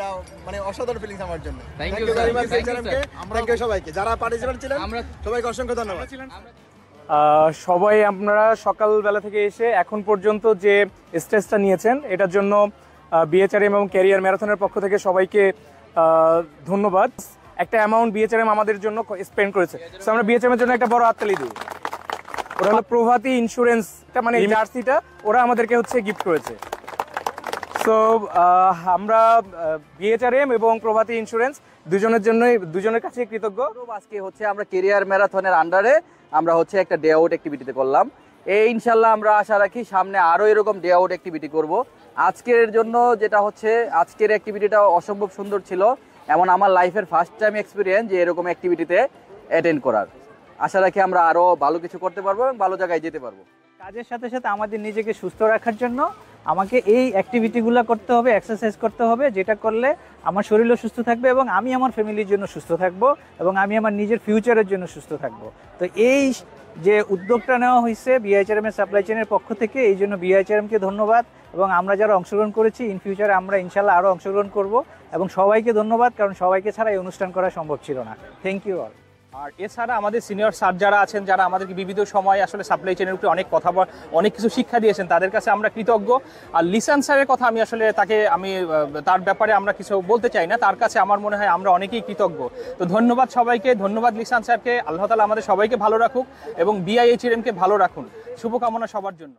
এটা মানে অসাধারণ ফিলিংস আমার জন্য। Thank you, Thank you very sir. much, Thank you, HRM K. Thank you সবাইকে যারা পার্টিসিপেন্ট ছিলেন, সবাইকে অসংখ্য ধন্যবাদ। সবাই আপনারা সকালবেলা থেকে এসে এখন পর্যন্ত যে স্টেজটা নিয়েছেন এটার জন্য বিএচআরএম এবং ক্যারিয়ার ম্যারাথনের পক্ষ থেকে সবাইকে ধন্যবাদ। একটা অ্যামাউন্ট বিএচআরএম আমাদের জন্য স্পেন্ড করেছে, সো আমরা বিএচআরএম এর জন্য একটা বড় হাততালি দিই। ওরা হলো প্রভাতী ইন্স্যুরেন্সটা, মানে জার্সিটা ওরা আমাদেরকে হচ্ছে গিফট করেছে। সো আমরা বিএচআরএম এবং প্রভাতী ইন্স্যুরেন্স দুজনের কাছে কৃতজ্ঞ। আজকে হচ্ছে আমরা কেরিয়ার ম্যারাথনের আন্ডারে আমরা হচ্ছে একটা ডে আউট অ্যাক্টিভিটিতে করলাম। এই ইনশাল্লাহ আমরা আশা রাখি সামনে আরও এরকম ডে আউট অ্যাক্টিভিটি করব। আজকের জন্য যেটা হচ্ছে আজকের অ্যাক্টিভিটিটা অসম্ভব সুন্দর ছিল, এমন আমার লাইফের ফার্স্ট টাইম এক্সপিরিয়েন্স যে এরকম অ্যাক্টিভিটিতে অ্যাটেন্ড করার। আশা রাখি আমরা আরও ভালো কিছু করতে পারবো এবং ভালো জায়গায় যেতে পারবো। কাজের সাথে সাথে আমাদের নিজেকে সুস্থ রাখার জন্য আমাকে এই অ্যাক্টিভিটিগুলো করতে হবে, এক্সারসাইজ করতে হবে, যেটা করলে আমার শরীরও সুস্থ থাকবে এবং আমি আমার ফ্যামিলির জন্য সুস্থ থাকবো এবং আমি আমার নিজের ফিউচারের জন্য সুস্থ থাকবো। তো এই যে উদ্যোগটা নেওয়া হয়েছে বিআইএচআরএম এর সাপ্লাই চেইনের পক্ষ থেকে, এই জন্য বিআইএচআরএমকে ধন্যবাদ এবং আমরা যারা অংশগ্রহণ করেছি ইন ফিউচারে আমরা ইনশাল্লাহ আরও অংশগ্রহণ করব এবং সবাইকে ধন্যবাদ, কারণ সবাইকে ছাড়া এই অনুষ্ঠান করা সম্ভব ছিল না। Thank you all. আর এছাড়া আমাদের সিনিয়র স্যার যারা আছেন, যারা আমাদেরকে বিবিধ সময় আসলে সাপ্লাই চেইনের উপরে অনেক কথা অনেক কিছু শিক্ষা দিয়েছেন, তাদের কাছে আমরা কৃতজ্ঞ। আর লিসান স্যারের কথা আমি আসলে তার ব্যাপারে আমরা কিছু বলতে চাই না, তার কাছে আমার মনে হয় আমরা অনেকেই কৃতজ্ঞ। তো ধন্যবাদ সবাইকে, ধন্যবাদ লিসান স্যারকে। আল্লাহ তাআলা আমাদের সবাইকে ভালো রাখুক এবং বিআইএচআরএমকে ভালো রাখুন। শুভকামনা সবার জন্য।